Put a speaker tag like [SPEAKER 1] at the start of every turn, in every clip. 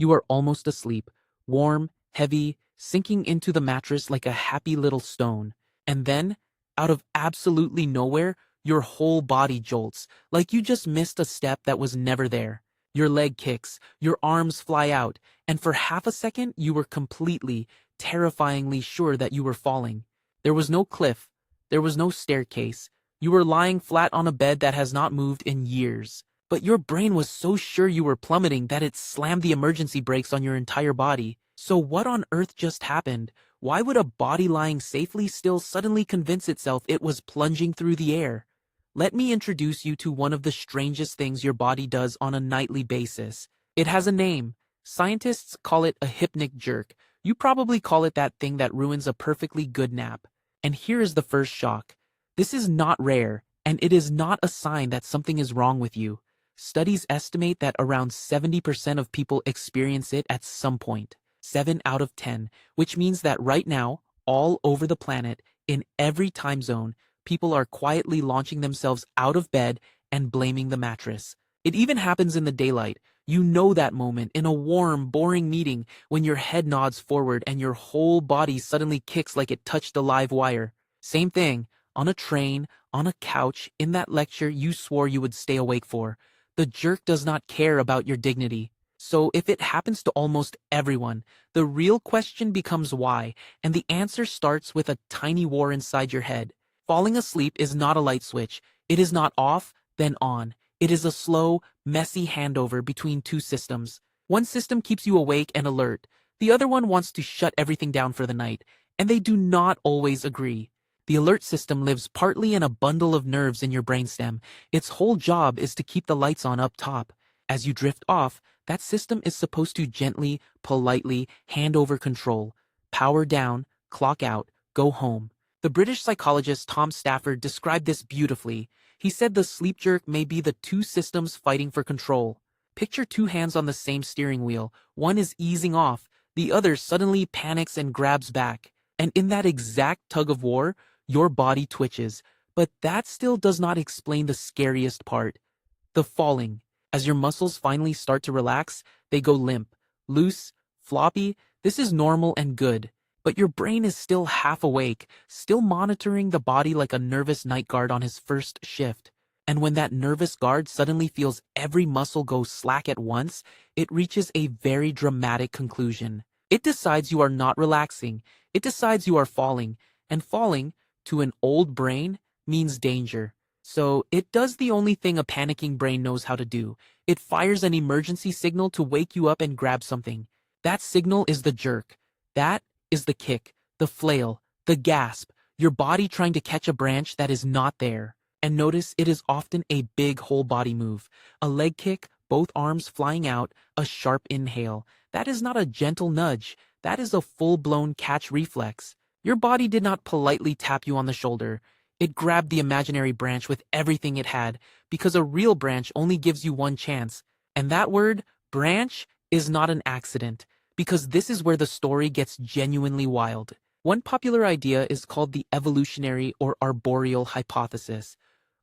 [SPEAKER 1] You are almost asleep, warm, heavy, sinking into the mattress like a happy little stone. And then, out of absolutely nowhere, your whole body jolts, like you just missed a step that was never there. Your leg kicks, your arms fly out, and for half a second you were completely, terrifyingly sure that you were falling. There was no cliff, there was no staircase. You were lying flat on a bed that has not moved in years. But your brain was so sure you were plummeting that it slammed the emergency brakes on your entire body. So what on earth just happened? Why would a body lying safely still suddenly convince itself it was plunging through the air? Let me introduce you to one of the strangest things your body does on a nightly basis. It has a name. Scientists call it a hypnic jerk. You probably call it that thing that ruins a perfectly good nap. And here is the first shock. This is not rare, and it is not a sign that something is wrong with you. Studies estimate that around 70% of people experience it at some point, 7 out of 10, which means that right now, all over the planet, in every time zone, people are quietly launching themselves out of bed and blaming the mattress. It even happens in the daylight. You know that moment in a warm, boring meeting when your head nods forward and your whole body suddenly kicks like it touched a live wire. Same thing, on a train, on a couch, in that lecture you swore you would stay awake for. The jerk does not care about your dignity. So if it happens to almost everyone, the real question becomes why, and the answer starts with a tiny war inside your head. Falling asleep is not a light switch. It is not off, then on. It is a slow, messy handover between two systems. One system keeps you awake and alert. The other one wants to shut everything down for the night, and they do not always agree. The alert system lives partly in a bundle of nerves in your brainstem. Its whole job is to keep the lights on up top. As you drift off, that system is supposed to gently, politely hand over control. Power down, clock out, go home. The British psychologist Tom Stafford described this beautifully. He said the sleep jerk may be the two systems fighting for control. Picture two hands on the same steering wheel. One is easing off, the other suddenly panics and grabs back. And in that exact tug of war, your body twitches. But that still does not explain the scariest part. The falling. As your muscles finally start to relax, they go limp, loose, floppy. This is normal and good. But your brain is still half awake, still monitoring the body like a nervous night guard on his first shift. And when that nervous guard suddenly feels every muscle go slack at once, it reaches a very dramatic conclusion. It decides you are not relaxing. It decides you are falling. And falling, to an old brain, means danger. So it does the only thing a panicking brain knows how to do. It fires an emergency signal to wake you up and grab something. That signal is the jerk. That is the kick, the flail, the gasp, your body trying to catch a branch that is not there. And notice it is often a big whole body move. A leg kick, both arms flying out, a sharp inhale. That is not a gentle nudge. That is a full-blown catch reflex. Your body did not politely tap you on the shoulder. It grabbed the imaginary branch with everything it had, because a real branch only gives you one chance. And that word, branch, is not an accident. Because this is where the story gets genuinely wild. One popular idea is called the evolutionary or arboreal hypothesis.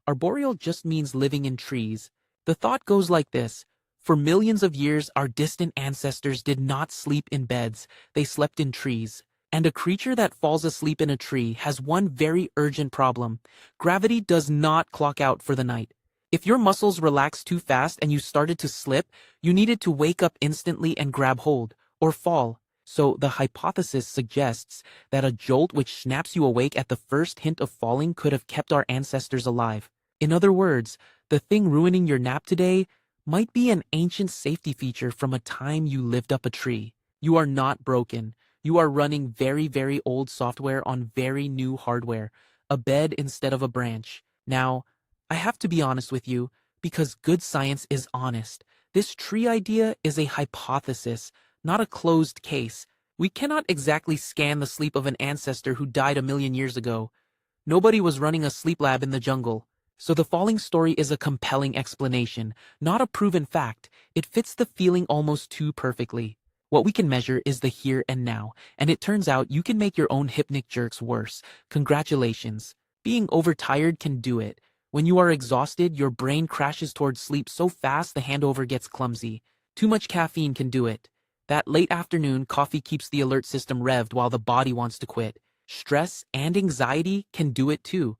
[SPEAKER 1] Arboreal just means living in trees. The thought goes like this. For millions of years, our distant ancestors did not sleep in beds. They slept in trees. And a creature that falls asleep in a tree has one very urgent problem. Gravity does not clock out for the night. If your muscles relaxed too fast and you started to slip, you needed to wake up instantly and grab hold. Or fall. So the hypothesis suggests that a jolt which snaps you awake at the first hint of falling could have kept our ancestors alive. In other words, the thing ruining your nap today might be an ancient safety feature from a time you lived up a tree. You are not broken. You are running very, very old software on very new hardware, a bed instead of a branch. Now, I have to be honest with you, because good science is honest. This tree idea is a hypothesis, not a closed case. We cannot exactly scan the sleep of an ancestor who died a million years ago. Nobody was running a sleep lab in the jungle. So the falling story is a compelling explanation, not a proven fact. It fits the feeling almost too perfectly. What we can measure is the here and now, and it turns out you can make your own hypnic jerks worse. Congratulations. Being overtired can do it. When you are exhausted, your brain crashes towards sleep so fast the handover gets clumsy. Too much caffeine can do it. That late afternoon coffee keeps the alert system revved while the body wants to quit. Stress and anxiety can do it too.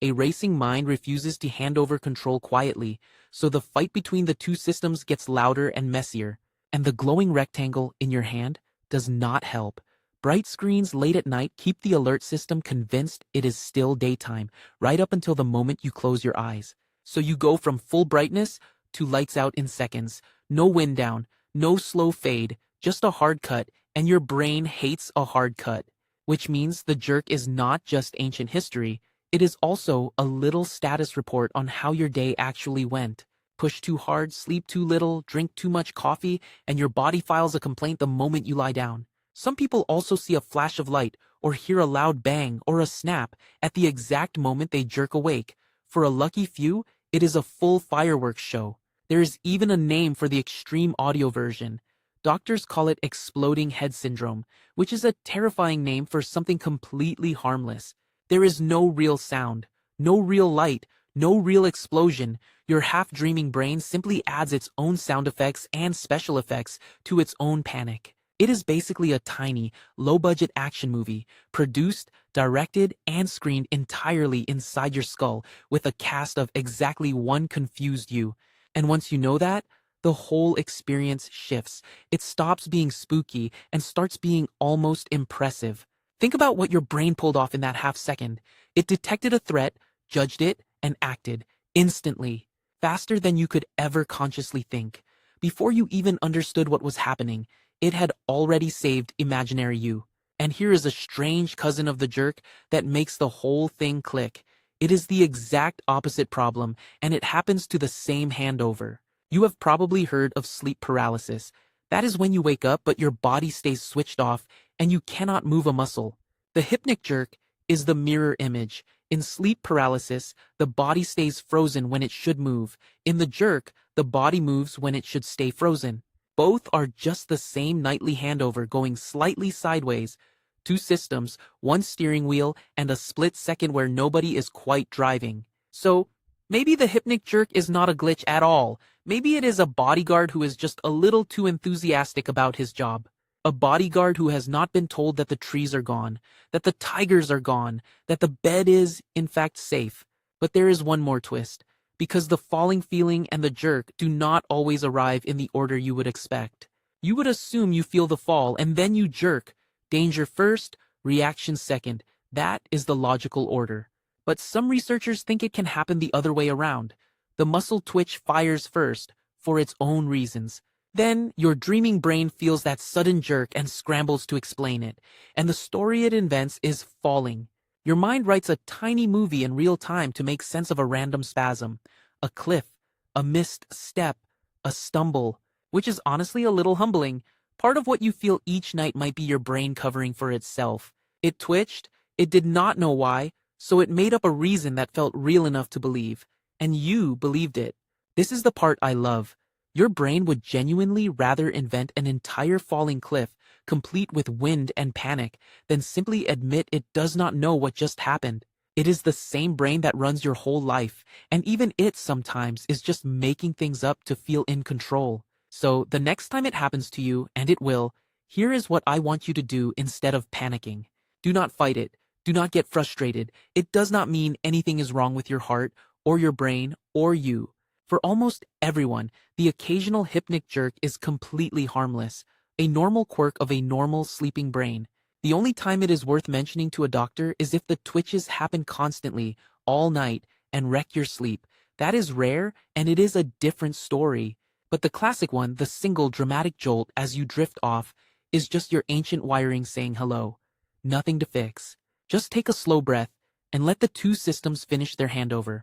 [SPEAKER 1] A racing mind refuses to hand over control quietly, so the fight between the two systems gets louder and messier. And the glowing rectangle in your hand does not help. Bright screens late at night keep the alert system convinced it is still daytime, right up until the moment you close your eyes. So you go from full brightness to lights out in seconds. No wind down, no slow fade, just a hard cut, and your brain hates a hard cut. Which means the jerk is not just ancient history, it is also a little status report on how your day actually went. Push too hard, sleep too little, drink too much coffee, and your body files a complaint the moment you lie down. Some people also see a flash of light, or hear a loud bang or a snap at the exact moment they jerk awake. For a lucky few, it is a full fireworks show. There is even a name for the extreme audio version. Doctors call it exploding head syndrome, which is a terrifying name for something completely harmless. There is no real sound, no real light, no real explosion. Your half-dreaming brain simply adds its own sound effects and special effects to its own panic. It is basically a tiny, low-budget action movie, produced, directed, and screened entirely inside your skull with a cast of exactly one confused you. And once you know that, the whole experience shifts. It stops being spooky and starts being almost impressive. Think about what your brain pulled off in that half second. It detected a threat, judged it, and acted instantly, faster than you could ever consciously think. Before you even understood what was happening, it had already saved imaginary you. And here is a strange cousin of the jerk that makes the whole thing click. It is the exact opposite problem, and it happens to the same handover. You have probably heard of sleep paralysis. That is when you wake up but your body stays switched off and you cannot move a muscle. The hypnic jerk is the mirror image. In sleep paralysis, the body stays frozen when it should move. In the jerk, the body moves when it should stay frozen. Both are just the same nightly handover going slightly sideways. Two systems, one steering wheel, and a split second where nobody is quite driving. So, maybe the hypnic jerk is not a glitch at all. Maybe it is a bodyguard who is just a little too enthusiastic about his job. A bodyguard who has not been told that the trees are gone, that the tigers are gone, that the bed is, in fact, safe. But there is one more twist, because the falling feeling and the jerk do not always arrive in the order you would expect. You would assume you feel the fall and then you jerk. Danger first, reaction second. That is the logical order. But some researchers think it can happen the other way around. The muscle twitch fires first, for its own reasons. Then, your dreaming brain feels that sudden jerk and scrambles to explain it, and the story it invents is falling. Your mind writes a tiny movie in real time to make sense of a random spasm, a cliff, a missed step, a stumble, which is honestly a little humbling. Part of what you feel each night might be your brain covering for itself. It twitched, it did not know why, so it made up a reason that felt real enough to believe. And you believed it. This is the part I love. Your brain would genuinely rather invent an entire falling cliff, complete with wind and panic, than simply admit it does not know what just happened. It is the same brain that runs your whole life, and even it sometimes is just making things up to feel in control. So the next time it happens to you, and it will, here is what I want you to do instead of panicking. Do not fight it. Do not get frustrated. It does not mean anything is wrong with your heart, or your brain, or you. For almost everyone, the occasional hypnic jerk is completely harmless, a normal quirk of a normal sleeping brain. The only time it is worth mentioning to a doctor is if the twitches happen constantly, all night, and wreck your sleep. That is rare, and it is a different story. But the classic one, the single dramatic jolt as you drift off, is just your ancient wiring saying hello. Nothing to fix. Just take a slow breath, and let the two systems finish their handover.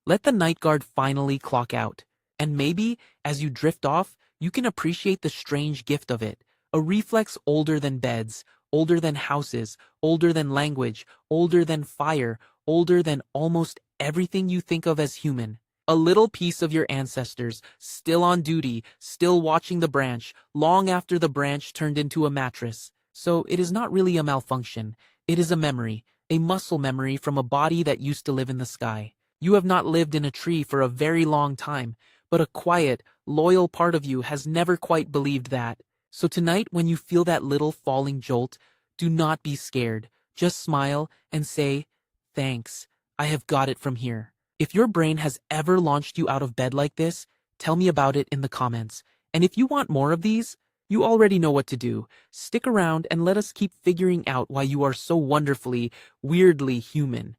[SPEAKER 1] Let the night guard finally clock out. And maybe, as you drift off, you can appreciate the strange gift of it. A reflex older than beds, older than houses, older than language, older than fire, older than almost everything you think of as human. A little piece of your ancestors, still on duty, still watching the branch, long after the branch turned into a mattress. So it is not really a malfunction. It is a memory, a muscle memory from a body that used to live in the sky. You have not lived in a tree for a very long time, but a quiet, loyal part of you has never quite believed that. So tonight, when you feel that little falling jolt, do not be scared. Just smile and say, thanks, I have got it from here. If your brain has ever launched you out of bed like this, tell me about it in the comments. And if you want more of these, you already know what to do. Stick around and let us keep figuring out why you are so wonderfully, weirdly human.